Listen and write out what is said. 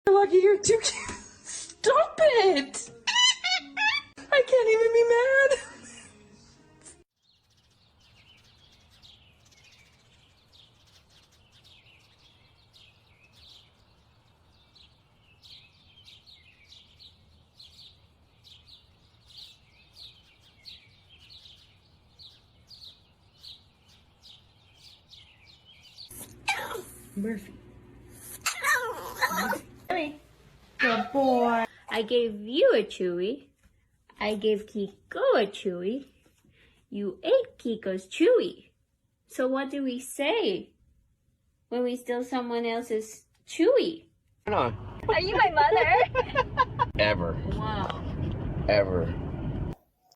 Lucky, you're too cute. Stop it! I can't even be mad. Murphy. Chewy. Good boy. I gave you a Chewy. I gave Kiko a Chewy. You ate Kiko's Chewy. So what do we say when we steal someone else's Chewy? No. Are you my mother? Ever. Wow. Ever.